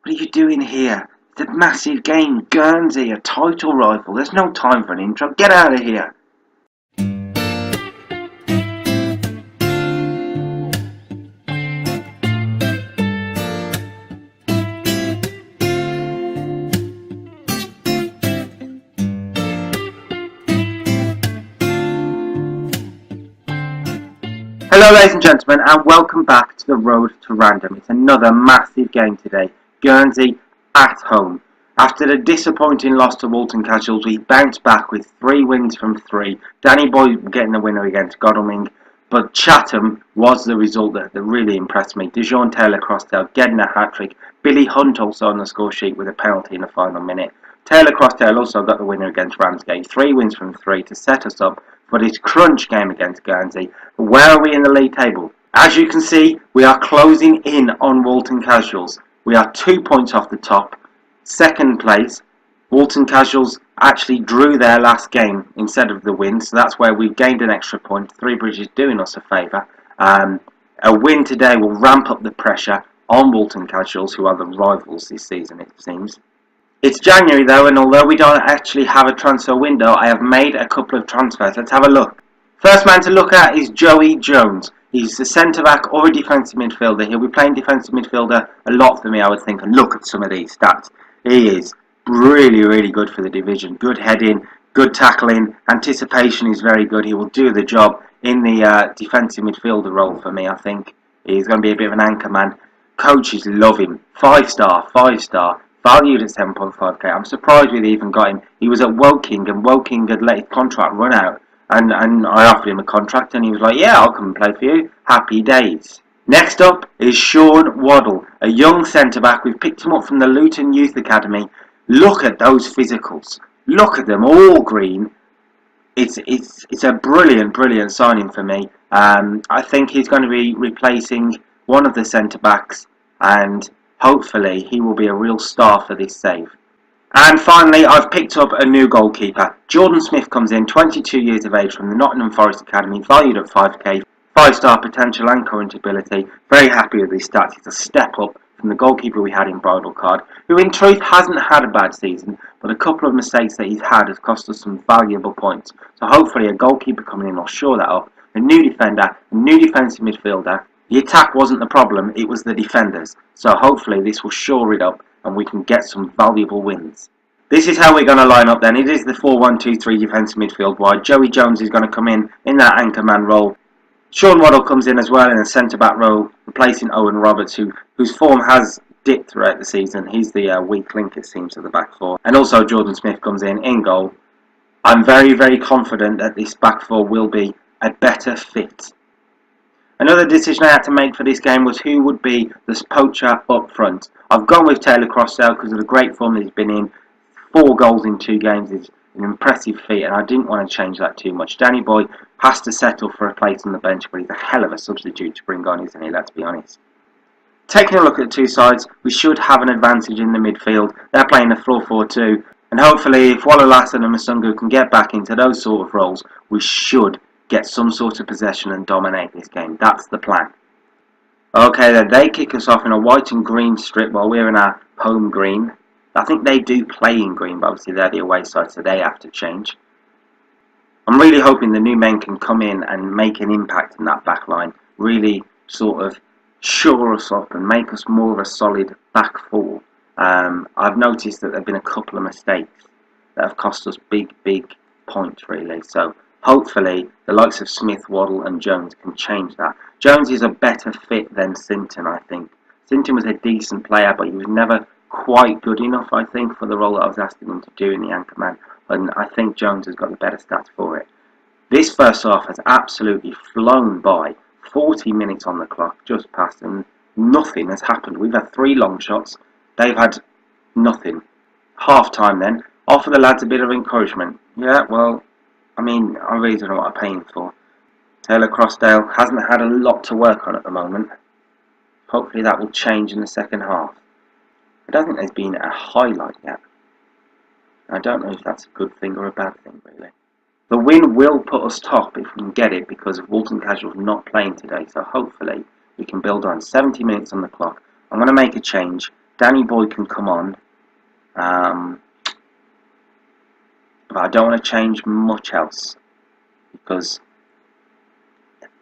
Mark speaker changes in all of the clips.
Speaker 1: What are you doing here? It's a massive game. Guernsey, a title rival. There's no time for an intro. Get out of here. Hello ladies and gentlemen, and welcome back to the Road to Random. It's another massive game today. Guernsey at home. After the disappointing loss to Walton Casuals, we bounced back with 3 wins from 3. Danny Boy getting the winner against Godalming, but Chatham was the result that really impressed me. Dijon Taylor-Crossdale getting a hat-trick. Billy Hunt also on the score sheet with a penalty in the final minute. Taylor-Crossdale also got the winner against Ramsgate. 3 wins from 3 to set us up for this crunch game against Guernsey. Where are we in the league table? As you can see, we are closing in on Walton Casuals. We are 2 points off the top. Second place, Walton Casuals actually drew their last game instead of the win, so that's where we've gained an extra point. Three Bridges doing us a favour. A win today will ramp up the pressure on Walton Casuals, who are the rivals this season, it seems. It's January though, and although we don't actually have a transfer window, I have made a couple of transfers. Let's have a look. First man to look at is Joey Jones. He's a centre-back or a defensive midfielder. He'll be playing defensive midfielder a lot for me, I would think, and look at some of these stats. He is really good for the division. Good heading, good tackling, anticipation is very good. He will do the job in the defensive midfielder role for me, I think. He's going to be a bit of an anchor man. Coaches love him. 5-star, 5-star. Valued at 7.5k. I'm surprised we'd even got him. He was at Woking, and Woking had let his contract run out. And I offered him a contract, and he was like, yeah, I'll come and play for you. Happy days. Next up is Sean Waddle, a young centre-back. We've picked him up from the Luton Youth Academy. Look at those physicals. Look at them, all green. It's a brilliant signing for me. I think he's going to be replacing one of the centre-backs, and hopefully he will be a real star for this save. And finally, I've picked up a new goalkeeper. Jordan Smith comes in, 22 years of age, from the Nottingham Forest Academy, valued at 5k, 5-star potential and current ability. Very happy with his stats. He's a step up from the goalkeeper we had in Bridal Card, who in truth hasn't had a bad season, but a couple of mistakes that he's had has cost us some valuable points. So hopefully a goalkeeper coming in will shore that up. A new defender, a new defensive midfielder. The attack wasn't the problem, it was the defenders. So hopefully this will shore it up and we can get some valuable wins. This is how we're going to line up then. It is the 4-1-2-3 defensive midfield wide. Joey Jones is going to come in that anchor man role. Sean Waddle comes in as well in a centre-back role, replacing Owen Roberts, whose form has dipped throughout the season. He's the weak link, it seems, of the back four. And also Jordan Smith comes in goal. I'm very confident that this back four will be a better fit. Another decision I had to make for this game was who would be the poacher up front. I've gone with Taylor-Crossdale because of the great form that he's been in. 4 goals in 2 games is an impressive feat, and I didn't want to change that too much. Danny Boy has to settle for a place on the bench, but he's a hell of a substitute to bring on, isn't he? Let's be honest. Taking a look at the 2 sides, we should have an advantage in the midfield. They're playing a 4-4-2, and hopefully if Whyteleafe and Masungu can get back into those sort of roles, we should get some sort of possession and dominate this game. That's the plan. Okay, then they kick us off in a white and green strip while we're in our home green. I think they do play in green, but obviously they're the away side, so they have to change. I'm really hoping the new men can come in and make an impact in that back line. Really sort of shore us up and make us more of a solid back four. I've noticed that there have been a couple of mistakes that have cost us big points, really. So hopefully the likes of Smith, Waddle and Jones can change that. Jones is a better fit than Sinton, I think. Sinton was a decent player, but he was never quite good enough, I think, for the role that I was asking him to do in the anchorman. And I think Jones has got the better stats for it. This first half has absolutely flown by. 40 minutes on the clock, just passed, and nothing has happened. We've had 3 long shots. They've had nothing. Half time then. Offer the lads a bit of encouragement. Yeah, well, I mean, I really don't know what I'm paying for. Taylor-Crossdale hasn't had a lot to work on at the moment. Hopefully that will change in the second half. I don't think there's been a highlight yet. I don't know if that's a good thing or a bad thing, really. The win will put us top if we can get it because of Walton Casuals not playing today, so hopefully we can build on. 70 minutes on the clock. I'm going to make a change. Danny Boy can come on. But I don't want to change much else because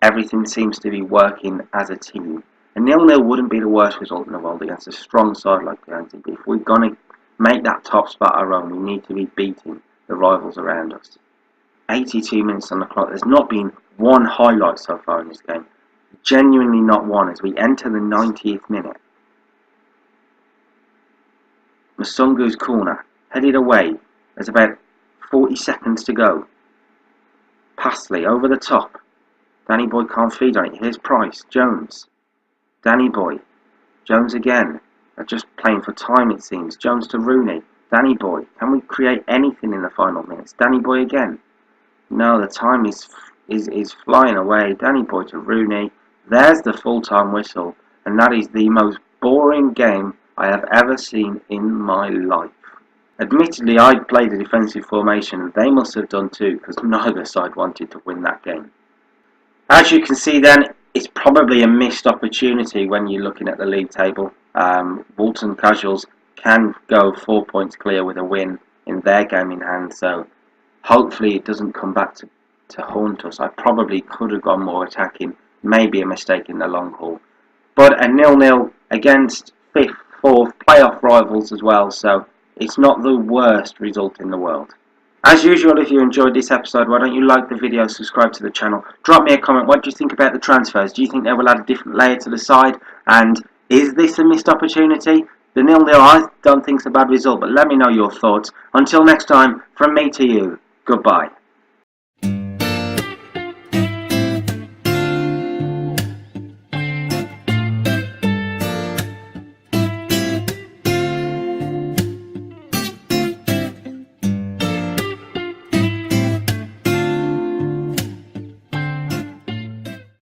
Speaker 1: everything seems to be working as a team. A 0-0 wouldn't be the worst result in the world against a strong side like Guernsey. But if we're going to make that top spot our own, we need to be beating the rivals around us. 82 minutes on the clock. There's not been one highlight so far in this game. Genuinely not one as we enter the 90th minute. Masungu's corner, headed away. There's about 40 seconds to go. Passley over the top. Danny Boy can't feed on it. Here's Price. Jones. Danny Boy. Jones again. They're just playing for time, it seems. Jones to Rooney. Danny Boy. Can we create anything in the final minutes? Danny Boy again. No, the time is flying away. Danny Boy to Rooney. There's the full-time whistle. And that is the most boring game I have ever seen in my life. Admittedly, I played a defensive formation, and they must have done too, because neither side wanted to win that game. As you can see then, it's probably a missed opportunity when you're looking at the league table. Woolton Casuals can go 4 points clear with a win in their game in hand, so hopefully it doesn't come back to haunt us. I probably could have gone more attacking, maybe a mistake in the long haul. But a 0-0 against 5th, 4th playoff rivals as well, so it's not the worst result in the world. As usual, if you enjoyed this episode, why don't you like the video, subscribe to the channel, drop me a comment. What do you think about the transfers? Do you think they will add a different layer to the side? And is this a missed opportunity? The 0-0 I don't think is a bad result, but let me know your thoughts. Until next time, from me to you, goodbye.